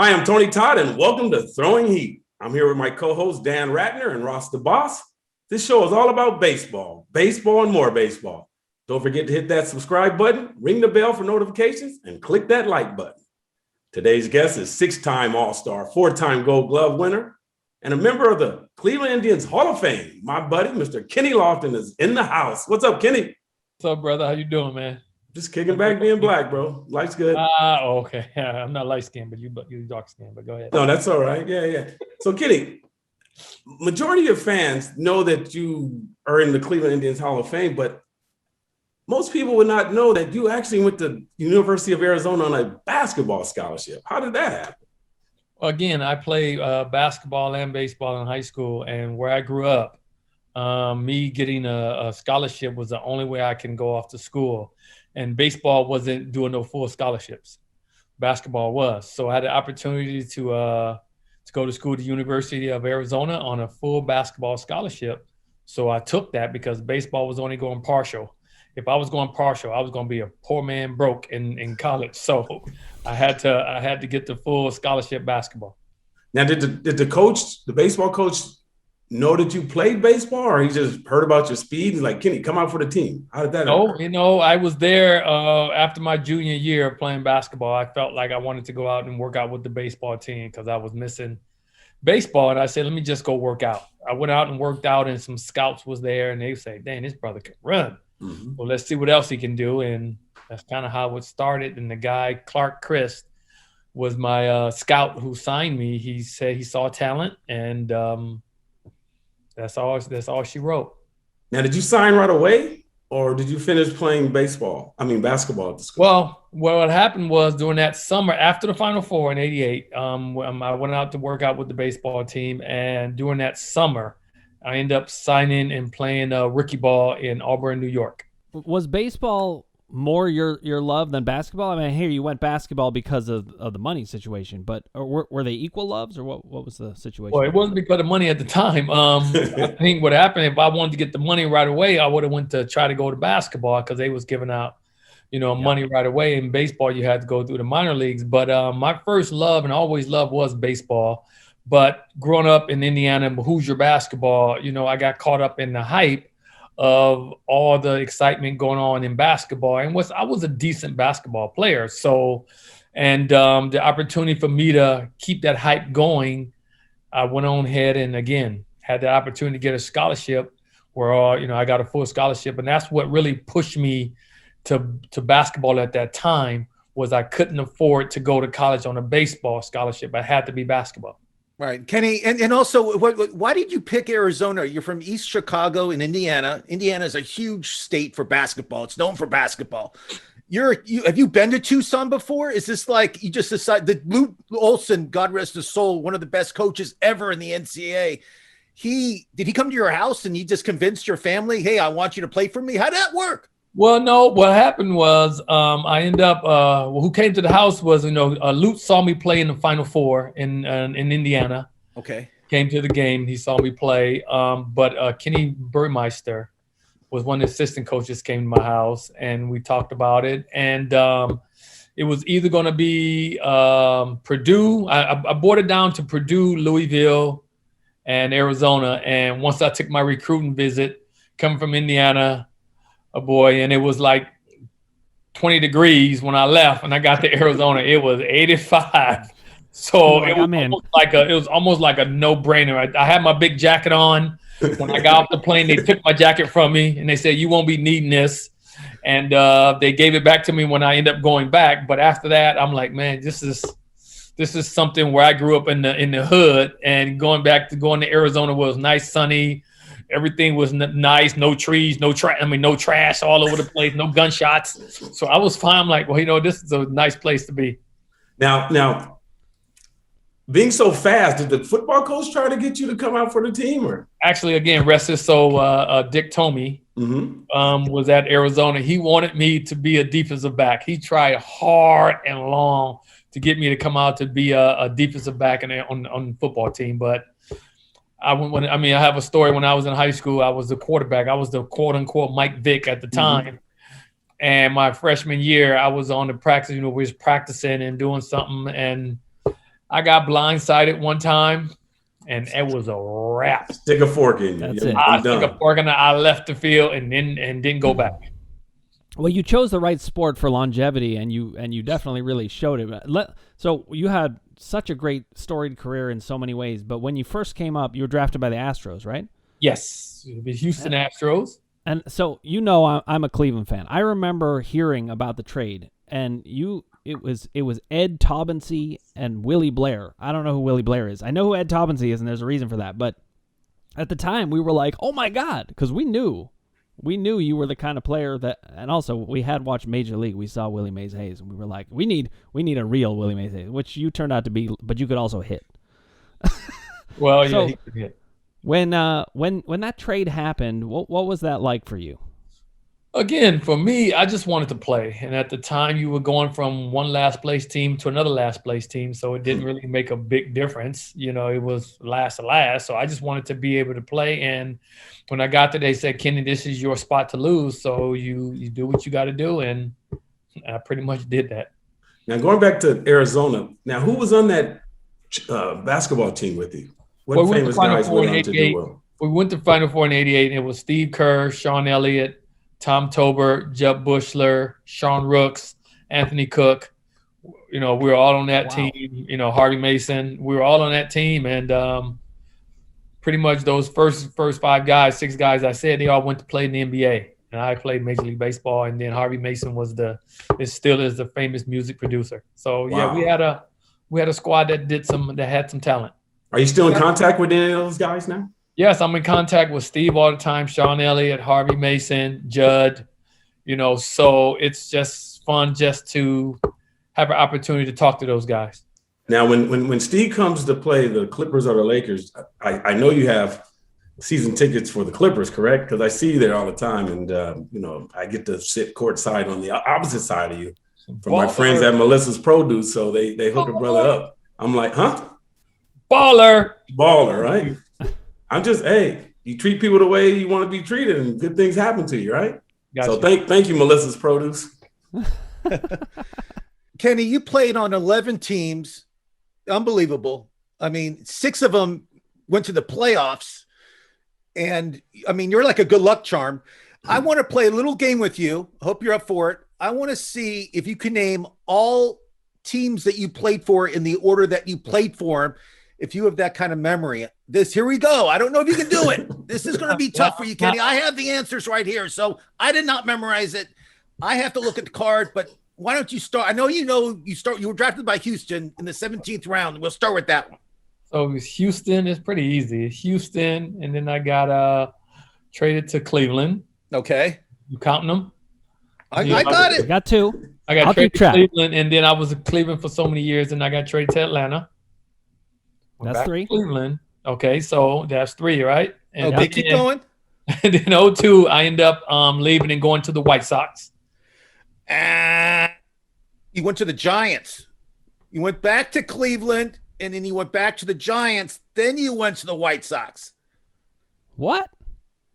Hi, I'm Tony Todd, and welcome to Throwing Heat. I'm here with my co-hosts Dan Ratner and Ross the Boss. This show is all about baseball, and more baseball. Don't forget to hit that subscribe button, ring the bell for notifications, and click that like button. Today's guest is six-time All-Star, four-time Gold Glove winner, and a member of the Cleveland Indians Hall of Fame. My buddy, Mr. Kenny Lofton, is in the house. What's up, Kenny? What's up, brother? How you doing, man? Just kicking back, being black, bro. Life's good. Okay. Yeah, I'm not light skinned, but you dark skinned. But go ahead. No, that's all right. Yeah. So, Kenny, majority of fans know that you are in the Cleveland Indians Hall of Fame, but most people would not know that you actually went to University of Arizona on a basketball scholarship. How did that happen? Well, again, I played basketball and baseball in high school, and where I grew up, me getting a scholarship was the only way I can go off to school. And baseball wasn't doing no full scholarships. Basketball was. So I had the opportunity to go to school at the University of Arizona on a full basketball scholarship. So I took that because baseball was only going partial. If I was going partial, I was going to be a poor man broke in college. So I had to get the full scholarship basketball. Now, did the baseball coach know that you played baseball, or he just heard about your speed? He's like, Kenny, come out for the team. How did that happen? I was there after my junior year playing basketball. I felt like I wanted to go out and work out with the baseball team because I was missing baseball. And I said, let me just go work out. I went out and worked out, and some scouts was there, and they say, dang, this brother can run. Mm-hmm. Well, let's see what else he can do. And that's kind of how it started. And the guy, Clark Christ, was my scout who signed me. He said he saw talent, and that's all she wrote. Now, did you sign right away, or did you finish playing basketball at the school? Well, what happened was during that summer after the Final Four in '88, I went out to work out with the baseball team, and during that summer, I ended up signing and playing rookie ball in Auburn, New York. Was baseball more your love than basketball? I mean, I hear you went basketball because of the money situation, but were they equal loves, or what was the situation? Well, it wasn't because of money at the time. I think what happened, if I wanted to get the money right away, I would have went to try to go to basketball because they was giving out, money right away. In baseball, you had to go through the minor leagues. But my first love and always love was baseball. But growing up in Indiana, Hoosier basketball, I got caught up in the hype of all the excitement going on in basketball. And I was a decent basketball player. So, and the opportunity for me to keep that hype going, I went on ahead and, again, had the opportunity to get a scholarship where, I got a full scholarship. And that's what really pushed me to basketball at that time, was I couldn't afford to go to college on a baseball scholarship. I had to be basketball. Right, Kenny, and also, why did you pick Arizona? You're from East Chicago in Indiana. Indiana is a huge state for basketball. It's known for basketball. Have you been to Tucson before? Is this like you just decided that Lute Olson, God rest his soul, one of the best coaches ever in the NCAA? Did he come to your house and he just convinced your family, hey, I want you to play for me? How'd that work? Well, no, what happened was I ended up who came to the house was, Lute saw me play in the Final Four in Indiana. Okay. Came to the game. He saw me play. But Kenny Burmeister was one of the assistant coaches, came to my house, and we talked about it. And it was either going to be Purdue. I brought it down to Purdue, Louisville, and Arizona. And once I took my recruiting visit, coming from Indiana, and it was like 20 degrees when I left, and I got to Arizona. It was 85. So it was almost like a no-brainer. I had my big jacket on. When I got off the plane, they took my jacket from me, and they said, you won't be needing this. And they gave it back to me when I ended up going back. But after that, I'm like, man, this is something where I grew up in the hood, and going to Arizona was nice, sunny. Everything was nice, no trees, no trash all over the place, no gunshots. So I was fine. I'm like, well, this is a nice place to be. Now, being so fast, did the football coach try to get you to come out for the team? Or actually, again, rest his soul, Dick Tomey was at Arizona. He wanted me to be a defensive back. He tried hard and long to get me to come out to be a defensive back on the football team, but I have a story. When I was in high school, I was the quarterback. I was the quote unquote Mike Vick at the time. And my freshman year, I was on the practice, we was practicing and doing something. And I got blindsided one time, and it was a wrap. Stick a fork in you. That's Yeah, it. I I'm took done. a fork and I left the field and didn't go back. Well, you chose the right sport for longevity, and you definitely really showed it. So you had such a great storied career in so many ways, but when you first came up, you were drafted by the Astros, right? Yes, the Houston Astros. And so I'm a Cleveland fan. I remember hearing about the trade, and it was Ed Taubensee and Willie Blair. I don't know who Willie Blair is. I know who Ed Taubensee is, and there's a reason for that. But at the time, we were like, "Oh my God," because we knew you were the kind of player that. And also, we had watched Major League. We saw Willie Mays Hayes, and we were like, "We need a real Willie Mays Hayes," which you turned out to be. But you could also hit. Well, So- yeah, he could hit. When that trade happened, what was that like for you? Again, for me, I just wanted to play. And at the time, you were going from one last place team to another last place team. So it didn't really make a big difference. You know, it was last to last. So I just wanted to be able to play. And when I got there, they said, Kenny, this is your spot to lose. So you do what you got to do. And I pretty much did that. Now, going back to Arizona, now who was on that basketball team with you? What Well, we went to famous Final guys Four went in on to do 88. well? We went to Final Four in 88, and it was Steve Kerr, Sean Elliott, Tom Tolbert, Jeb Bushler, Sean Rooks, Anthony Cook. You know, we were all on that team. You know, Harvey Mason. We were all on that team, and pretty much those first 6 guys I said, they all went to play in the NBA, and I played Major League Baseball. And then Harvey Mason still is the famous music producer. So yeah, Wow. we had a squad that had some talent. Are you still in contact with any of those guys now? Yes, I'm in contact with Steve all the time, Sean Elliott, Harvey Mason, Judd, you know, so it's just fun just to have an opportunity to talk to those guys. Now, when Steve comes to play the Clippers or the Lakers, I know you have season tickets for the Clippers, correct? Because I see you there all the time, and you know, I get to sit courtside on the opposite side of you from my friends at Melissa's Produce, so they hook a brother up. I'm like, huh? Baller, Right? I'm just, hey, you treat people the way you want to be treated, and good things happen to you, right? Gotcha. So thank you, Melissa's Produce. Kenny, you played on 11 teams. Unbelievable. I mean, 6 of them went to the playoffs. And I mean, you're like a good luck charm. I want to play a little game with you. Hope you're up for it. I want to see if you can name all teams that you played for in the order that you played for them. If you have that kind of memory, here we go. I don't know if you can do it. This is going to be tough for you, Kenny. I have the answers right here. So I did not memorize it. I have to look at the card, but why don't you start? I know you were drafted by Houston in the 17th round. We'll start with that one. So it was Houston. It's pretty easy. Houston, and then I got traded to Cleveland. Okay. You counting them? I got it. I got 2. I got I'll traded keep to track. Cleveland, and then I was in Cleveland for so many years, and I got traded to Atlanta. Went That's back to 3. Cleveland. Okay, so that's 3, right? And Okay, keep going. And then 02, I end up leaving and going to the White Sox. You went to the Giants. You went back to Cleveland, and then you went back to the Giants. Then you went to the White Sox. What?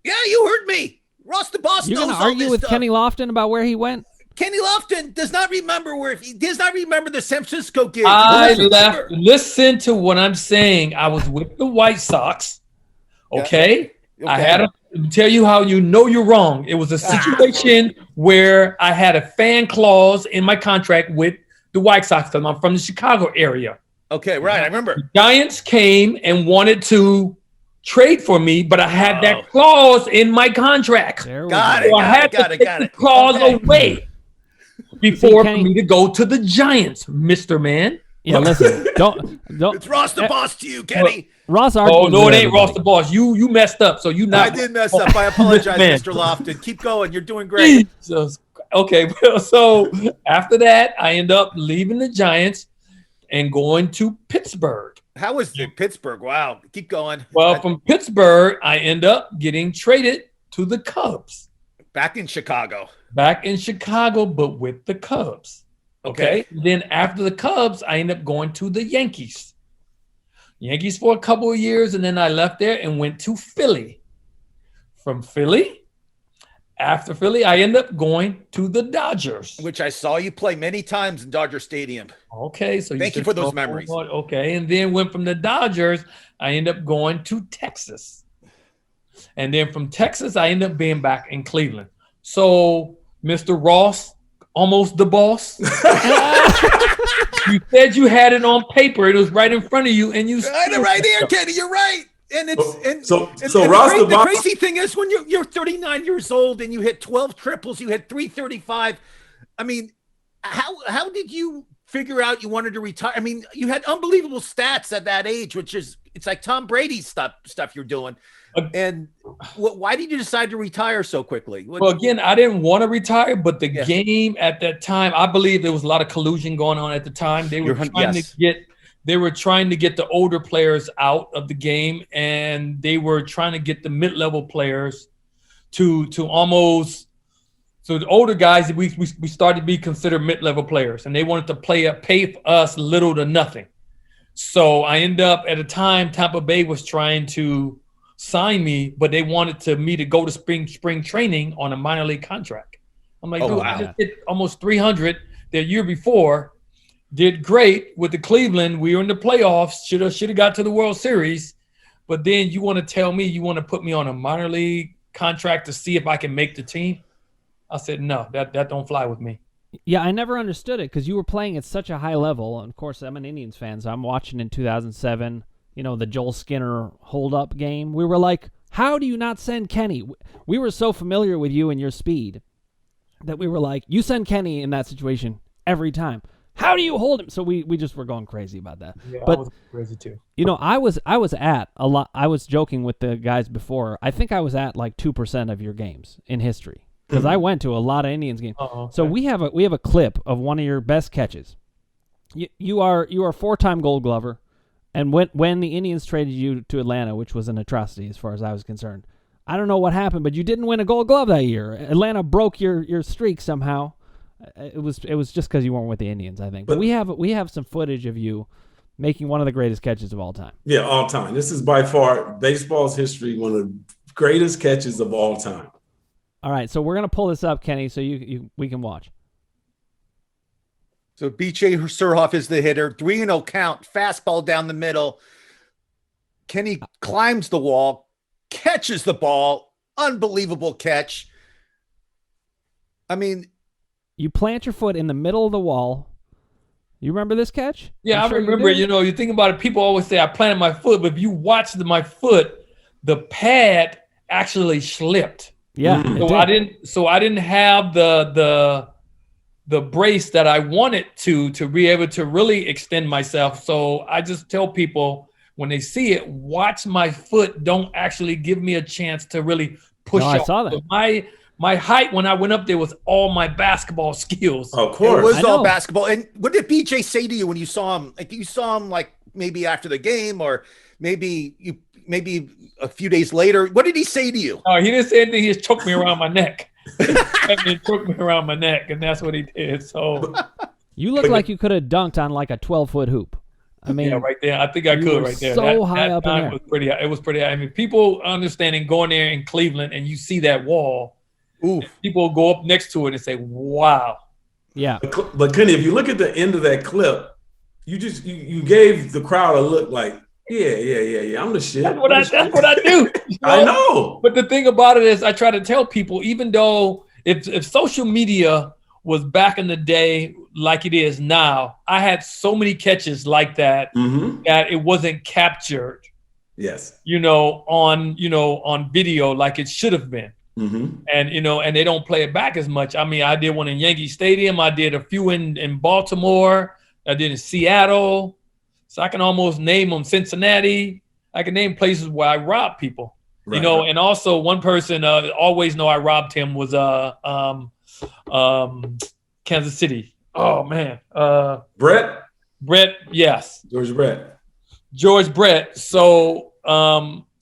Yeah, you heard me. Ross the Boss You're knows going to all argue this with stuff. Kenny Lofton about where he went? Kenny Lofton does not remember the San Francisco gig. I He doesn't left. remember. Listen to what I'm saying. I was with the White Sox. Okay. I had to tell you how you know you're wrong. It was a situation where I had a fan clause in my contract with the White Sox because I'm from the Chicago area. Okay, right. I remember. Giants came and wanted to trade for me, but I had that clause in my contract. There we Got go. it. So I had to Got take it. the clause Okay. away before for Kenny- me to go to the Giants, Mr. Man. Yeah, listen. Don't. It's Ross the Boss to you, Kenny. Ross Oh, argues no, with it ain't everybody. Ross the Boss. You messed up, so you not. I did mess up. I apologize, Man. Mr. Lofton. Keep going. You're doing great. Jesus. Okay, well, so after that, I end up leaving the Giants and going to Pittsburgh. How was it? Pittsburgh? Wow. Keep going. Well, from Pittsburgh, I end up getting traded to the Cubs. Back in Chicago. Back in Chicago, but with the Cubs. Okay. Then after the Cubs, I end up going to the Yankees. Yankees for a couple of years, and then I left there and went to Philly. From Philly, After Philly, I ended up going to the Dodgers. Which I saw you play many times in Dodger Stadium. Okay, so Thank you for those memories. Okay, and then went from the Dodgers, I ended up going to Texas. And then from Texas, I ended up being back in Cleveland. So, Mr. Ross, almost the boss. You said you had it on paper. It was right in front of you, and you I had it right there, Kenny. You're right. And it's So Ross, the the crazy thing is when you're 39 years old and you hit 12 triples, you hit 335. I mean, how did you figure out you wanted to retire? I mean, you had unbelievable stats at that age, which is it's like Tom Brady stuff you're doing. And why did you decide to retire so quickly? Well, again, I didn't want to retire, but the game at that time, I believe there was a lot of collusion going on at the time. They were trying to get the older players out of the game, and they were trying to get the mid-level players to almost. So the older guys, we started to be considered mid-level players, and they wanted to pay us little to nothing. So I ended up at a time Tampa Bay was trying to sign me, but they wanted me to go to spring training on a minor league contract. I'm like, I just hit almost 300 the year before, did great with the Cleveland. We were in the playoffs, should have got to the World Series, but then you want to tell me you want to put me on a minor league contract to see if I can make the team? I said, no, that don't fly with me. Yeah, I never understood it because you were playing at such a high level. And of course, I'm an Indians fan, so I'm watching in 2007. The Joel Skinner hold-up game. We were like, how do you not send Kenny? We were so familiar with you and your speed that we were like, you send Kenny in that situation every time. How do you hold him? So we just were going crazy about that. Yeah, but I was crazy too. I was at a lot. I was joking with the guys before. I think I was at like 2% of your games in history because I went to a lot of Indians games. Okay. So we have a clip of one of your best catches. You are a 4-time Gold Glover. And when the Indians traded you to Atlanta, which was an atrocity as far as I was concerned, I don't know what happened, but you didn't win a Gold Glove that year. Atlanta broke your streak somehow. It was just because you weren't with the Indians, I think. But we have some footage of you making one of the greatest catches of all time. Yeah, all time. This is by far baseball's history, one of the greatest catches of all time. All right, so we're gonna pull this up, Kenny, so we can watch. So B.J. Surhoff is the hitter. 3-0 count. Fastball down the middle. Kenny climbs the wall, catches the ball. Unbelievable catch. I mean, you plant your foot in the middle of the wall. You remember this catch? Yeah, I remember. You think about it. People always say I planted my foot, but if you watch my foot, the pad actually slipped. Yeah. So I didn't have the brace that I wanted to be able to really extend myself. So I just tell people when they see it, watch my foot. Don't actually give me a chance to really push up. I saw that. So my height when I went up there was all my basketball skills. Of course. It was all basketball. And what did BJ say to you when you saw him? Like you saw him like maybe after the game or maybe a few days later. What did he say to you? Oh, he didn't say anything. He just choked me around my neck. He choked me around my neck, and that's what he did. So you look like you could have dunked on like a 12-foot hoop. I mean, yeah, right there. I think I could right there. So high up in there. It was pretty high. I mean, people understanding going there in Cleveland and you see that wall. Oof. People go up next to it and say, "Wow." Yeah. But Kenny, if you look at the end of that clip, you gave the crowd a look like, yeah, I'm the shit. That's what I do. I know. But the thing about it is, I try to tell people, even though if social media was back in the day like it is now, I had so many catches like that that it wasn't captured. Yes. On video like it should have been. Mm-hmm. And they don't play it back as much. I mean, I did one in Yankee Stadium. I did a few in Baltimore. I did in Seattle. So I can almost name them. Cincinnati. I can name places where I robbed people. Right. And also one person always know I robbed him was Kansas City. Oh man. Brett, yes. George Brett. So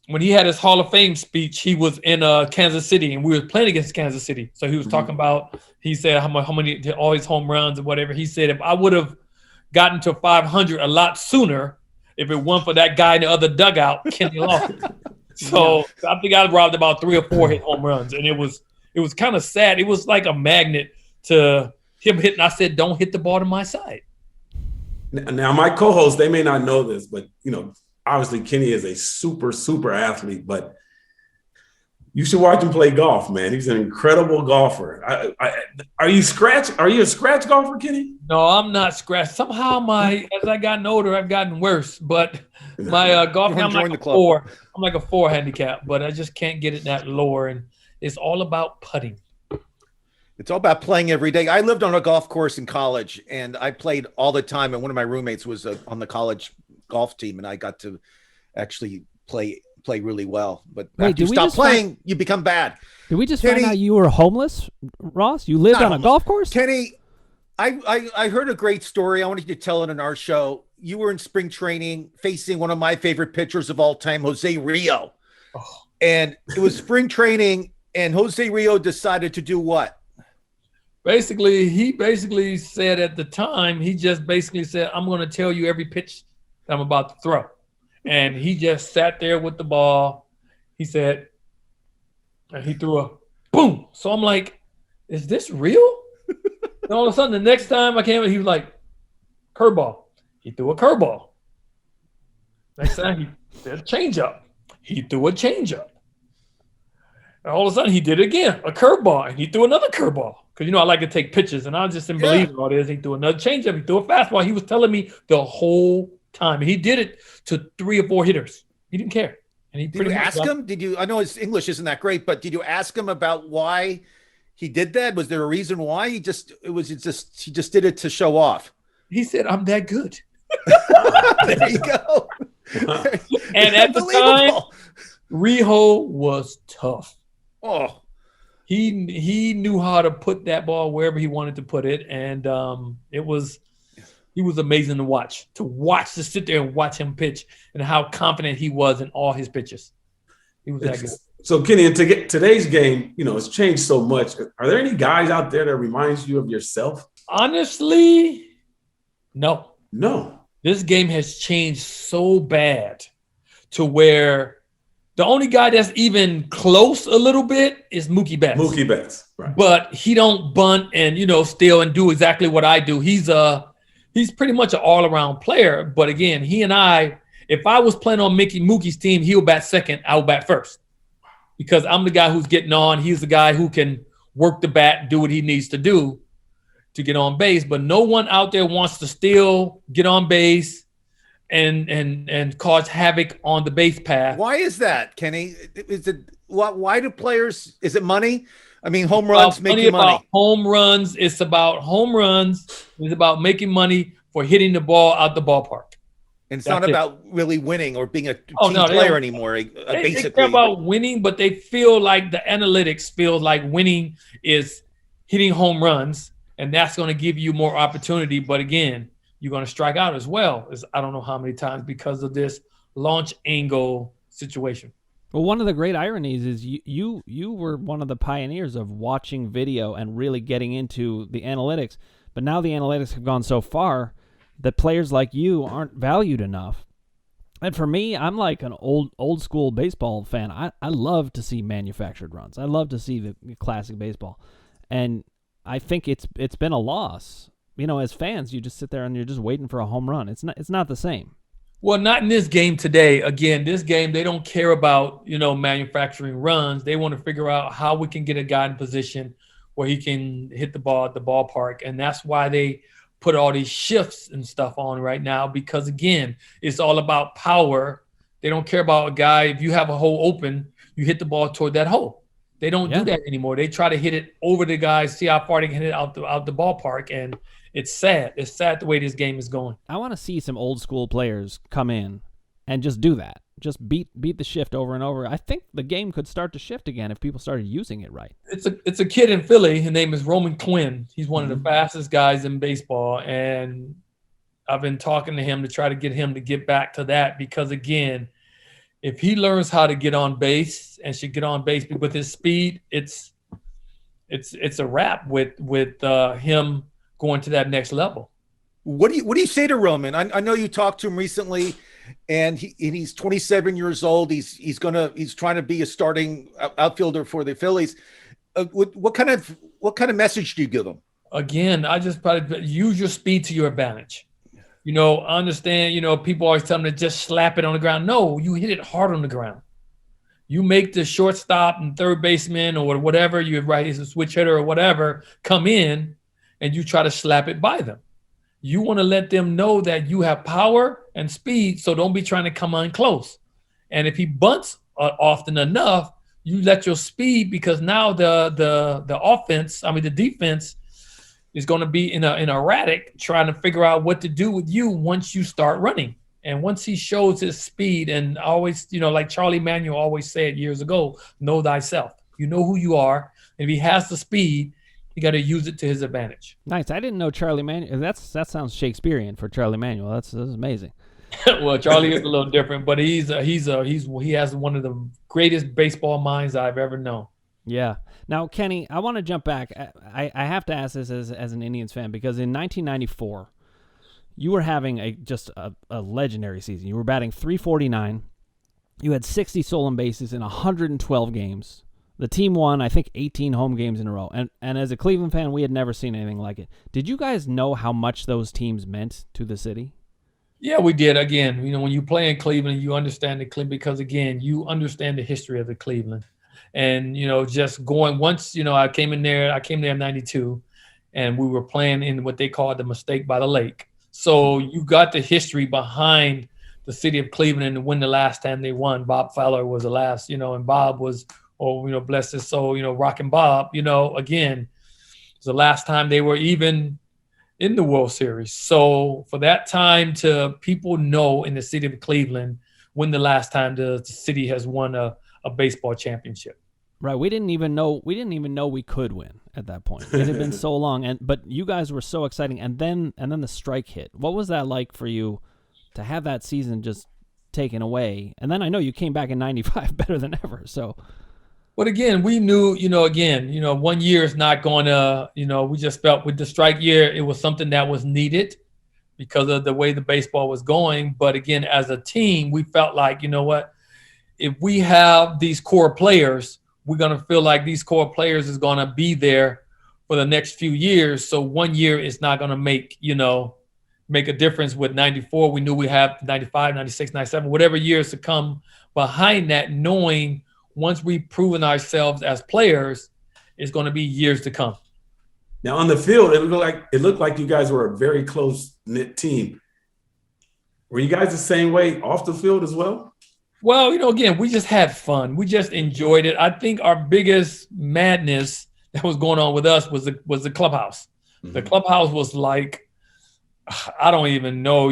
when he had his Hall of Fame speech, he was in Kansas City, and we were playing against Kansas City. So he was talking about, he said how many all his home runs and whatever. He said if I would have gotten to 500 a lot sooner, if it weren't for that guy in the other dugout, Kenny Lofton. So I think I robbed about 3 or 4 hit home runs, and it was it was kind of sad. It was like a magnet to him hitting. I said, don't hit the ball to my side. Now, my co-hosts, they may not know this, but, obviously Kenny is a super, super athlete, but you should watch him play golf, man. He's an incredible golfer. Are you a scratch golfer, Kenny? No, I'm not scratched. Somehow as I gotten older, I've gotten worse. But my golf, I'm like a 4. I'm like a 4 handicap, but I just can't get it that lower. And it's all about putting. It's all about playing every day. I lived on a golf course in college, and I played all the time. And one of my roommates was on the college golf team, and I got to actually play really well. But after you stop playing, you become bad. Did we just find out you were homeless, Ross? You lived on a golf course? Kenny, I heard a great story. I wanted you to tell it in our show. You were in spring training facing one of my favorite pitchers of all time, Jose Rijo. Oh. And it was spring training, and Jose Rijo decided to do what? He said at the time, he just basically said, I'm going to tell you every pitch that I'm about to throw. And he just sat there with the ball. He said, and he threw a boom. So I'm like, is this real? And all of a sudden, the next time I came, he was like, curveball. He threw a curveball. Next time, he did a changeup. He threw a changeup. And all of a sudden, he did it again, a curveball. And he threw another curveball. Because, I like to take pictures. And I just didn't believe all this. He threw another changeup. He threw a fastball. He was telling me the whole time. And he did it to 3 or 4 hitters. He didn't care. And he did you ask him? I know his English isn't that great, but did you ask him about why he did that? Was there a reason why he just did it to show off? He said, I'm that good. There you go. And at the time, Rijo was tough. Oh, he knew how to put that ball wherever he wanted to put it. And he was amazing to sit there and watch him pitch and how confident he was in all his pitches. He was that good. So, Kenny, to get today's game, it's changed so much. Are there any guys out there that reminds you of yourself? Honestly, no. This game has changed so bad to where the only guy that's even close a little bit is Mookie Betts. Right. But he don't bunt and, steal and do exactly what I do. He's pretty much an all-around player. But again, he and I, if I was playing on Mookie's team, he'll bat second, I'll bat first. Because I'm the guy who's getting on. He's the guy who can work the bat, do what he needs to do to get on base. But no one out there wants to steal, get on base, and cause havoc on the base path. Why is that, Kenny? Why do players? Is it money? I mean, home runs make you money. Home runs. It's about home runs. It's about making money for hitting the ball out the ballpark. And it's not about really winning or being a team player anymore. They care about winning, but they feel like the analytics feel like winning is hitting home runs, and that's going to give you more opportunity. But again, you're going to strike out as well. I don't know how many times because of this launch angle situation. Well, one of the great ironies is you were one of the pioneers of watching video and really getting into the analytics. But now the analytics have gone so far that players like you aren't valued enough. And for me, I'm like an old school baseball fan. I love to see manufactured runs. I love to see the classic baseball. And I think it's been a loss. As fans, you just sit there and you're just waiting for a home run. It's not the same. Well, not in this game today. Again, this game, they don't care about, manufacturing runs. They want to figure out how we can get a guy in position where he can hit the ball at the ballpark. And that's why they put all these shifts and stuff on right now, because again, it's all about power. They don't care about a guy. If you have a hole open, you hit the ball toward that hole. They don't do that anymore. They try to hit it over the guys, see how far they can hit it out the ballpark. And it's sad. It's sad the way this game is going. I want to see some old school players come in and just do that. Just beat the shift over and over. I think the game could start to shift again if people started using it right. It's a kid in Philly. His name is Roman Quinn. He's one of the fastest guys in baseball, and I've been talking to him to try to get him to get back to that, because again, if he learns how to get on base and should get on base with his speed, it's a wrap with him going to that next level. What do you say to Roman? I know you talked to him recently, and he's 27 years old. He's trying to be a starting outfielder for the Phillies. what kind of message do you give them? Again, I just probably use your speed to your advantage. Understand, people always tell them to just slap it on the ground. No, you hit it hard on the ground. You make the shortstop and third baseman or whatever, you're right, is a switch hitter or whatever, come in and you try to slap it by them. You want to let them know that you have power and speed, so don't be trying to come on close. And if he bunts often enough, you let your speed, because now the offense, the defense is going to be in erratic, trying to figure out what to do with you once you start running. And once he shows his speed, and always, like Charlie Manuel always said years ago, know thyself. You know who you are. And if he has the speed, you got to use it to his advantage. Nice. I didn't know Charlie Manuel. That sounds Shakespearean for Charlie Manuel. That's amazing. Well, Charlie is a little different, but he has one of the greatest baseball minds I've ever known. Yeah. Now, Kenny, I want to jump back. I have to ask this as an Indians fan, because in 1994, you were having a legendary season. You were batting .349. You had 60 stolen bases in 112 games. The team won, I think, 18 home games in a row. And as a Cleveland fan, we had never seen anything like it. Did you guys know how much those teams meant to the city? Yeah, we did. Again, when you play in Cleveland, you understand the Cleveland, because, again, you understand the history of the Cleveland. And, just going once, I came there in 92, and we were playing in what they called the Mistake by the Lake. So you got the history behind the city of Cleveland, and when the last time they won. Bob Fowler was the last, and Bob was, bless his soul, Rockin' Bob, again, it was the last time they were even in the World Series. So for that time to people know in the city of Cleveland when the last time the city has won a baseball championship. Right. We didn't even know we could win at that point. It had been so long, but you guys were so exciting, and then the strike hit. What was that like for you to have that season just taken away? And then I know you came back in 95 better than ever. So, but again, we knew, 1 year is not going to, we just felt with the strike year, it was something that was needed because of the way the baseball was going. But again, as a team, we felt like, if we have these core players, we're going to feel like these core players is going to be there for the next few years. So 1 year is not going to make a difference. With 94, we knew we have 95, 96, 97, whatever years to come behind that, knowing once we've proven ourselves as players, it's going to be years to come. Now on the field, it looked like you guys were a very close-knit team. Were you guys the same way off the field as well? Well, again, we just had fun. We just enjoyed it. I think our biggest madness that was going on with us was the clubhouse. Mm-hmm. The clubhouse was like, I don't even know,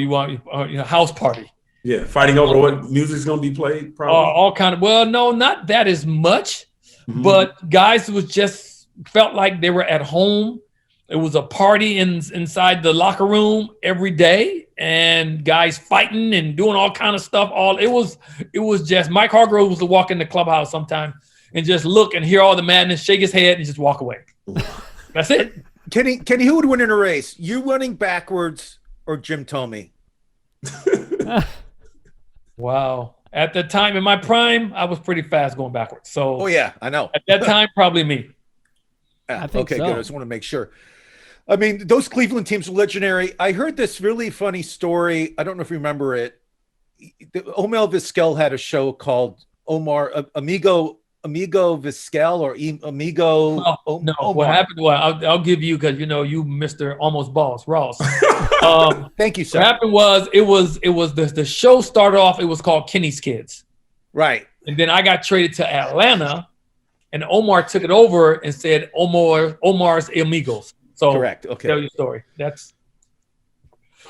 house party. Yeah, fighting over what music's going to be played, probably. All kind of, well, no, not that as much, mm-hmm. But guys felt like they were at home. It was a party inside the locker room every day, and guys fighting and doing all kind of stuff. It was just, Mike Hargrove was to walk in the clubhouse sometime and just look and hear all the madness, shake his head, and just walk away. That's it. Kenny, who would win in a race? You running backwards or Jim Thome? Wow. At the time, in my prime, I was pretty fast going backwards. So, oh yeah, I know. At that time, probably me. I think okay, so. good. I just want to make sure. I mean, those Cleveland teams were legendary. I heard this really funny story. I don't know if you remember it. Omar Vizquel had a show called Amigo Vizquel or Amigo. No, Omar. What happened? Well, I'll give you, because you Mr. Almost Boss Ross. Thank you, sir. What happened was it was the show started off. It was called Kenny's Kids, right? And then I got traded to Atlanta, and Omar took it over and said Omar's Amigos. So correct. Okay. Tell your story. That's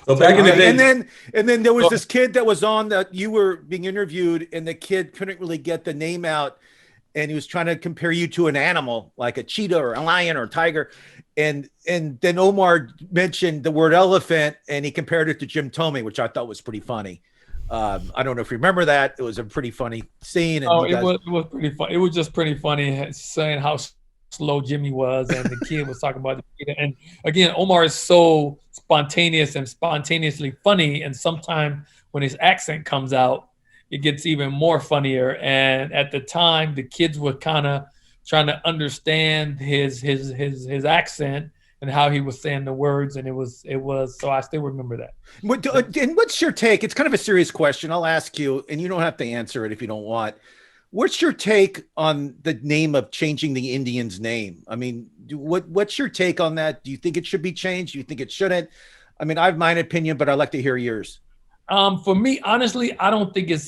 so back in the day. And then there was this kid that was on that you were being interviewed, and the kid couldn't really get the name out, and he was trying to compare you to an animal like a cheetah or a lion or a tiger, and then Omar mentioned the word elephant, and he compared it to Jim Thome, which I thought was pretty funny. I don't know if you remember that. It was a pretty funny scene. And it was pretty fun. It was just pretty funny saying how slow Jimmy was, and the kid was talking about the kid. And again, Omar is so spontaneous and spontaneously funny, and sometimes when his accent comes out, it gets even more funnier. And at the time, the kids were kind of trying to understand his accent and how he was saying the words, and it was. So I still remember that. And what's your take? It's kind of a serious question. I'll ask you, and you don't have to answer it if you don't want. What's your take on the name of changing the Indians' name? I mean, what's your take on that? Do you think it should be changed? Do you think it shouldn't? I mean, I have my opinion, but I'd like to hear yours. For me, honestly, I don't think it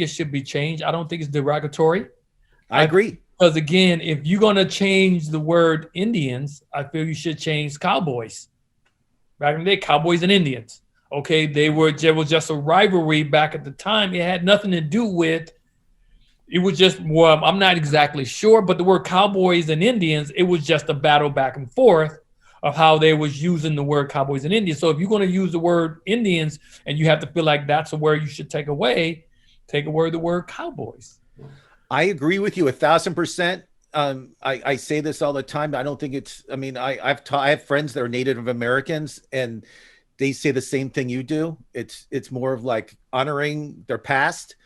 should be changed. I don't think it's derogatory. I agree. Because again, if you're gonna change the word Indians, I feel you should change Cowboys. Back in the day, Cowboys and Indians. Okay, there was just a rivalry back at the time. It had nothing to do with. It was just, well, I'm not exactly sure, but the word Cowboys and Indians, it was just a battle back and forth of how they was using the word Cowboys and Indians. So if you're going to use the word Indians and you have to feel like that's a word you should take away the word Cowboys. I agree with you 1,000%. I say this all the time. I don't think it's. I mean, I have friends that are Native Americans, and they say the same thing you do. It's more of like honoring their past,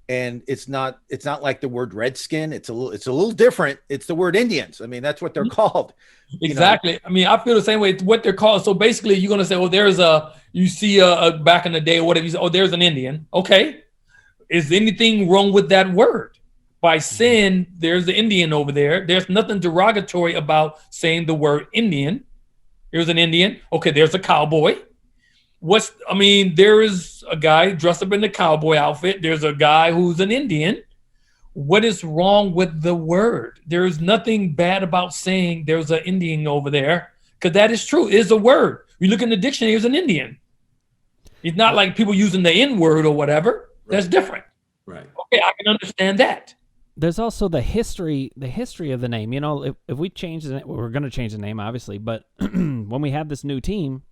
and it's not like the word Redskin. It's a little different. It's the word Indians. I mean, that's what they're called. Exactly. I mean, I feel the same way. It's what they're called. So basically, you're gonna say, "Oh, you see back in the day or whatever. You say, oh, there's an Indian." Okay, is anything wrong with that word? By saying there's the Indian over there, there's nothing derogatory about saying the word Indian. There's an Indian. Okay, there's a cowboy. There is a guy dressed up in the cowboy outfit. There's a guy who's an Indian. What is wrong with the word? There is nothing bad about saying there's an Indian over there, because that is true. It is a word. You look in the dictionary, there's an Indian. It's not like people using the N word or whatever. Right. That's different. Right. Okay, I can understand that. There's also the history of the name. You know, if we change the name, we're going to change the name, obviously, but when we have this new team,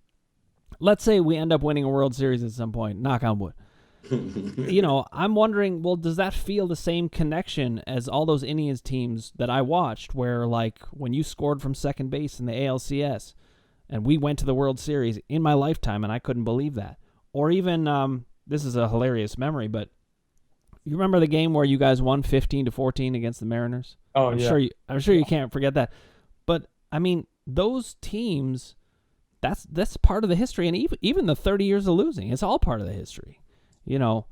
let's say we end up winning a World Series at some point, knock on wood. You know, I'm wondering, well, does that feel the same connection as all those Indians teams that I watched where, like, when you scored from second base in the ALCS and we went to the World Series in my lifetime and I couldn't believe that. Or even, this is a hilarious memory, but you remember the game where you guys won 15-14 against the Mariners? Oh, I'm yeah. sure you can't forget that. But, I mean, those teams, that's part of the history, and even the 30 years of losing, it's all part of the history, you know.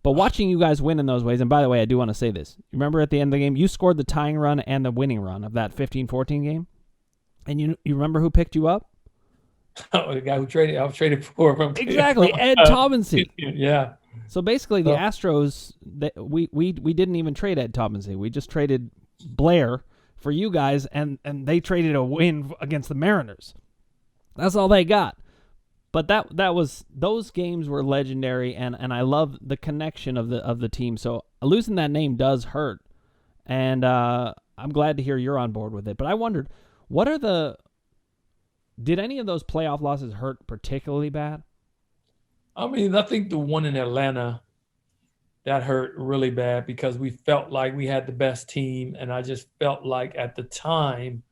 But watching you guys win in those ways, and by the way, I do want to say this. You remember at the end of the game, you scored the tying run and the winning run of that 15-14 game? And you remember who picked you up? Oh, the guy I was traded for from. Exactly, Ed Taubensee. Yeah. So basically, the Astros, we didn't even trade Ed Taubensee. We just traded Blair for you guys, and they traded a win against the Mariners. That's all they got. But those games were legendary, and I love the connection of the team. So losing that name does hurt, and I'm glad to hear you're on board with it. But I wondered, did any of those playoff losses hurt particularly bad? I mean, I think the one in Atlanta, that hurt really bad because we felt like we had the best team. And I just felt like at the time,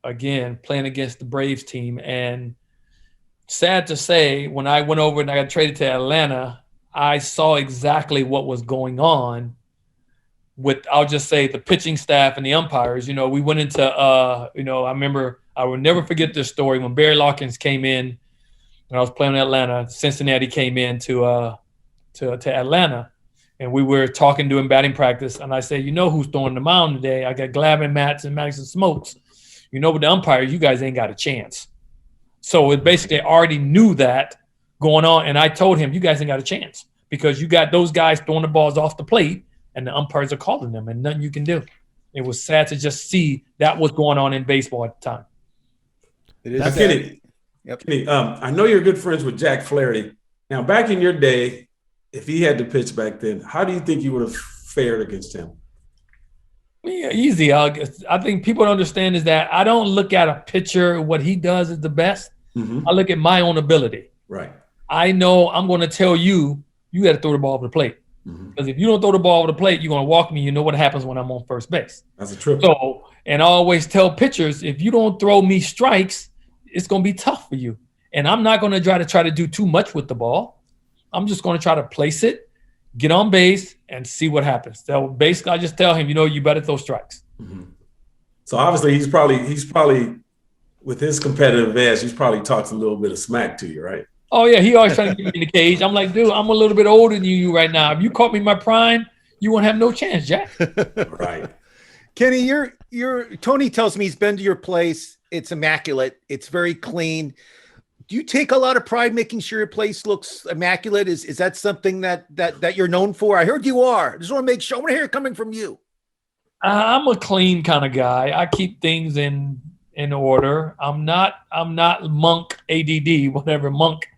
again, playing against the Braves team. And sad to say, when I went over and I got traded to Atlanta, I saw exactly what was going on with, I'll just say, the pitching staff and the umpires. You know, we went into, I remember, I will never forget this story when Barry Larkins came in. When I was playing in Atlanta, Cincinnati came in to Atlanta, and we were talking doing batting practice. And I said, you know who's throwing the mound today? I got Glavine, Matz, and Madison Smokes. You know, with the umpires, you guys ain't got a chance. So it basically already knew that going on. And I told him, you guys ain't got a chance because you got those guys throwing the balls off the plate, and the umpires are calling them, and nothing you can do. It was sad to just see that was going on in baseball at the time. It is. Kenny, Yep. Kenny, I know you're good friends with Jack Flaherty. Now, back in your day, if he had to pitch back then, how do you think you would have fared against him? Yeah, easy. I think people don't understand is that I don't look at a pitcher, what he does is the best. Mm-hmm. I look at my own ability. Right. I know I'm going to tell you got to throw the ball over the plate. Because if you don't throw the ball over the plate, you're going to walk me. You know what happens when I'm on first base. That's a trip. So, and I always tell pitchers, if you don't throw me strikes, it's going to be tough for you. And I'm not going to try to do too much with the ball. I'm just going to try to place it, get on base, and see what happens. So basically, I just tell him, you better throw strikes. Mm-hmm. So obviously, he's probably with his competitive edge, he's probably talks a little bit of smack to you, right? Oh yeah, he always trying to get me in the cage. I'm like, dude, I'm a little bit older than you right now. If you caught me in my prime, you won't have no chance, Jack. Right. Kenny, Tony tells me he's been to your place. It's immaculate. It's very clean. Do you take a lot of pride making sure your place looks immaculate? Is that something that you're known for? I heard you are. I just want to make sure. I want to hear it coming from you. I'm a clean kind of guy. I keep things in order. I'm not monk ADD, whatever monk.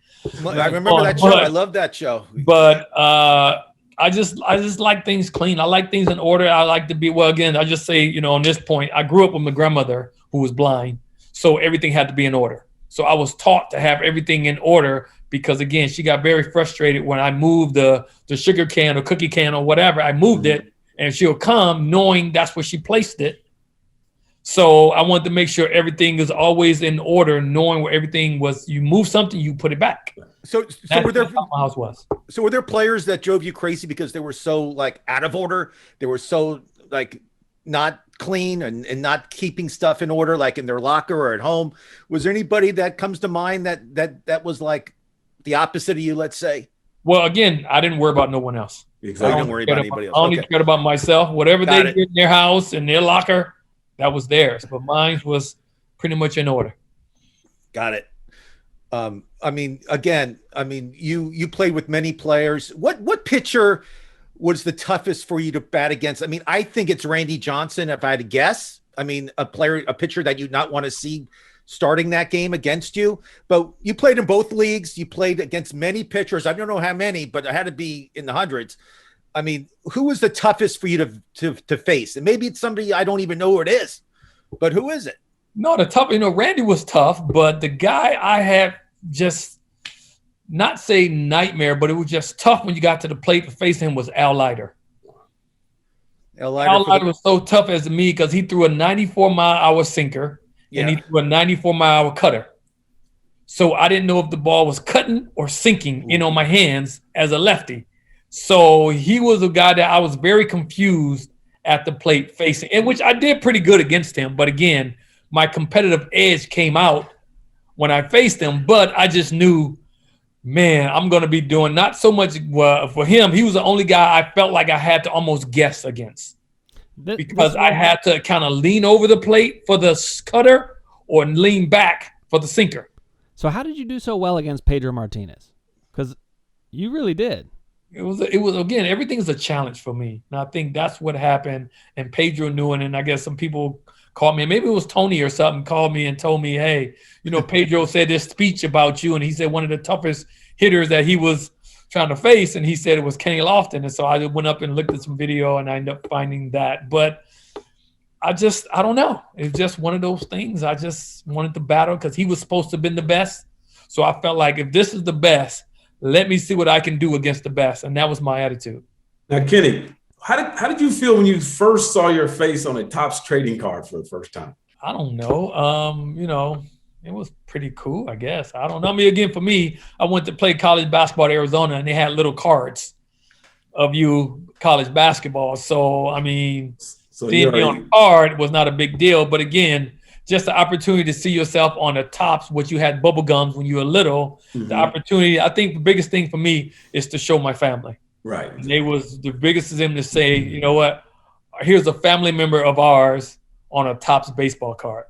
I remember that show. I love that show. But I just like things clean. I like things in order. I like to be, well, again, I just say, on this point, I grew up with my grandmother who was blind. So everything had to be in order. So I was taught to have everything in order because, again, she got very frustrated when I moved the sugar can or cookie can or whatever. I moved it and she'll come knowing that's where she placed it. So I wanted to make sure everything is always in order, knowing where everything was. You move something, you put it back. So were there, how my house was. So were there players that drove you crazy because they were so like out of order? They were so like not clean and not keeping stuff in order, like in their locker or at home. Was there anybody that comes to mind that was like the opposite of you, let's say? Well, again, I didn't worry about no one else. Exactly. I don't worry about anybody else. I only cared about myself. Whatever they did in their house, in their locker, that was theirs. But mine was pretty much in order. Got it. You played with many players. What pitcher was the toughest for you to bat against? I mean, I think it's Randy Johnson, if I had to guess. I mean, a pitcher that you'd not want to see starting that game against you. But you played in both leagues. You played against many pitchers. I don't know how many, but it had to be in the hundreds. I mean, who was the toughest for you to face? And maybe it's somebody I don't even know who it is, but who is it? No, the tough, Randy was tough, but the guy I had just not say nightmare, but it was just tough when you got to the plate to face him was Al Leiter. Al Leiter was so tough as me because he threw a 94-mile-an-hour sinker and he threw a 94-mile-an-hour cutter. So I didn't know if the ball was cutting or sinking in on my hands as a lefty. So he was a guy that I was very confused at the plate facing, and which I did pretty good against him. But again, my competitive edge came out when I faced him, but I just knew, man, I'm going to be doing not so much for him. He was the only guy I felt like I had to almost guess against because I had to kind of lean over the plate for the cutter or lean back for the sinker. So how did you do so well against Pedro Martinez? Because you really did. It was again, everything's a challenge for me. And I think that's what happened. And Pedro knew it. And I guess some people called me, and maybe it was Tony or something, called me and told me, hey, Pedro said this speech about you. And he said one of the toughest hitters that he was trying to face. And he said it was Kenny Lofton. And so I went up and looked at some video and I ended up finding that. But I don't know. It's just one of those things. I just wanted to battle because he was supposed to have been the best. So I felt like if this is the best, let me see what I can do against the best. And that was my attitude. Now, Kenny, how did you feel when you first saw your face on a Topps trading card for the first time? I don't know. It was pretty cool, I guess. I don't know. I mean, again, for me, I went to play college basketball at Arizona, and they had little cards of college basketball. So, I mean, seeing me on a card was not a big deal. But again, just the opportunity to see yourself on the Topps, what you had bubble gums when you were little, the opportunity, I think the biggest thing for me is to show my family. Right. And it was the biggest of them to say, you know what, here's a family member of ours on a Topps baseball card.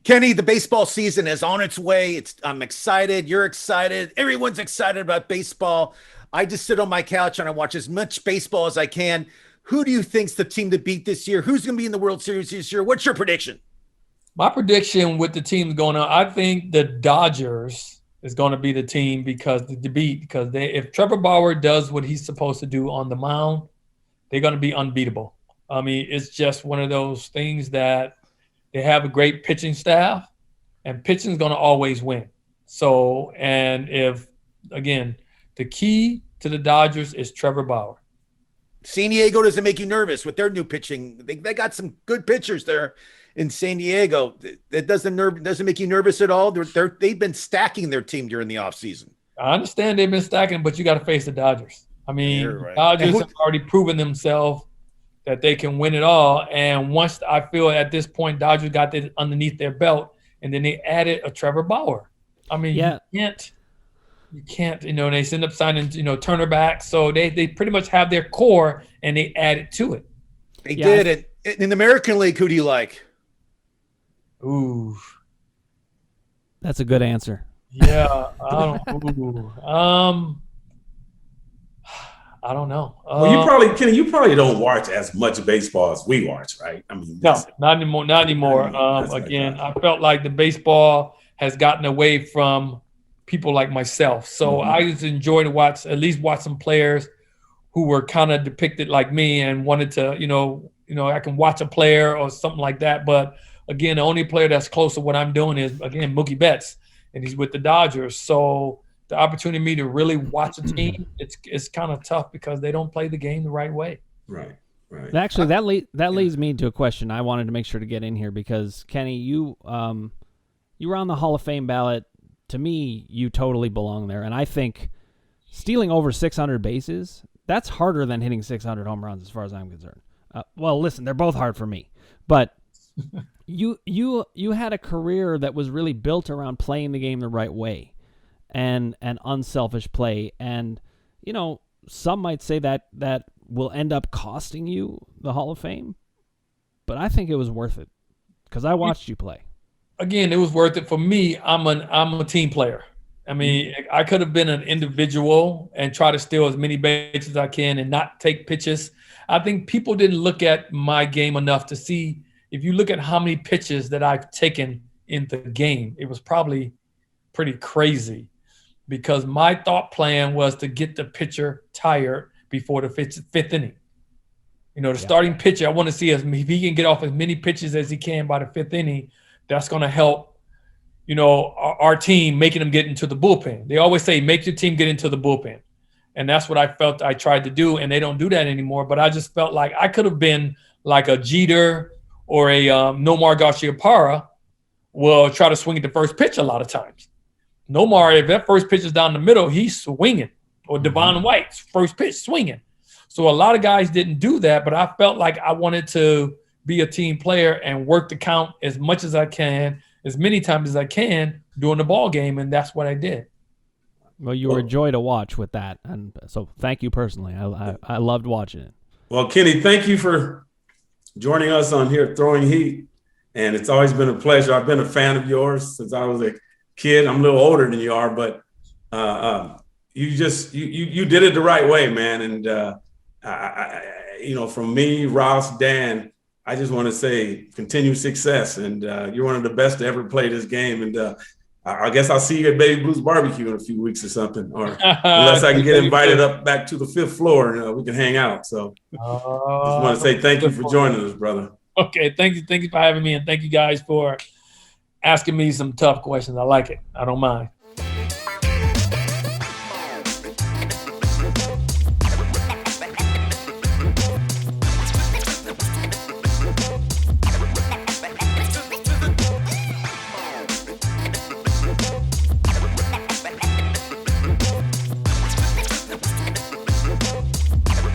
Kenny, the baseball season is on its way. I'm excited. You're excited. Everyone's excited about baseball. I just sit on my couch and I watch as much baseball as I can. Who do you think's the team to beat this year? Who's going to be in the World Series this year? What's your prediction? My prediction with the teams going on, I think the Dodgers is going to be the team because if Trevor Bauer does what he's supposed to do on the mound, they're going to be unbeatable. I mean, it's just one of those things that they have a great pitching staff, and pitching is going to always win. So, and if, again, the key to the Dodgers is Trevor Bauer. San Diego doesn't make you nervous with their new pitching. They got some good pitchers there in San Diego. That doesn't make you nervous at all. They've been stacking their team during the offseason. I understand they've been stacking, but you got to face the Dodgers. I mean, You're right. Dodgers have already proven themselves that they can win it all. And once I feel at this point, Dodgers got this underneath their belt, and then they added a Trevor Bauer. I mean, Yeah. you can't, they end up signing, Turner back. So they pretty much have their core, and they added to it. They did it. In the American League, who do you like? Ooh. That's a good answer. Yeah. I don't know. Well, Kenny, you probably don't watch as much baseball as we watch, right? I mean, no, not anymore. Not anymore. Again, I felt like the baseball has gotten away from people like myself. So I just enjoy to watch some players who were kind of depicted like me and wanted to, I can watch a player or something like that. But again, the only player that's close to what I'm doing is, again, Mookie Betts, and he's with the Dodgers. So the opportunity to really watch a team, it's kind of tough because they don't play the game the right way. Right. Actually, that leads me to a question I wanted to make sure to get in here because, Kenny, you were on the Hall of Fame ballot. To me, you totally belong there. And I think stealing over 600 bases, that's harder than hitting 600 home runs as far as I'm concerned. Well, listen, they're both hard for me. But you had a career that was really built around playing the game the right way and unselfish play. And, some might say that will end up costing you the Hall of Fame. But I think it was worth it because I watched you play. Again, it was worth it for me. I'm a team player. I mean, I could have been an individual and try to steal as many bases as I can and not take pitches. I think people didn't look at my game enough to see. If you look at how many pitches that I've taken in the game, it was probably pretty crazy because my thought plan was to get the pitcher tired before the fifth inning. The starting pitcher, I want to see if he can get off as many pitches as he can by the fifth inning. That's going to help, our team, making them get into the bullpen. They always say, make your team get into the bullpen. And that's what I felt I tried to do, and they don't do that anymore. But I just felt like I could have been like a Jeter or a Nomar Garciaparra will try to swing at the first pitch a lot of times. Nomar, if that first pitch is down the middle, he's swinging. Or Devon White's first pitch swinging. So a lot of guys didn't do that, but I felt like I wanted to be a team player and work the count as much as I can, as many times as I can during the ball game, and that's what I did. Well, you were a joy to watch with that, and so thank you personally. I loved watching it. Well, Kenny, thank you for joining us on here Throwing Heat, and it's always been a pleasure. I've been a fan of yours since I was a kid. I'm a little older than you are, but you did it the right way, man. And from me, Ross, Dan, I just want to say continued success, and you're one of the best to ever play this game. And I guess I'll see you at Baby Blues Barbecue in a few weeks or something, or unless I can get invited up back to the 5th floor and we can hang out. So just want to say thank you for joining us, brother. Okay, thank you for having me, and thank you guys for asking me some tough questions. I like it. I don't mind.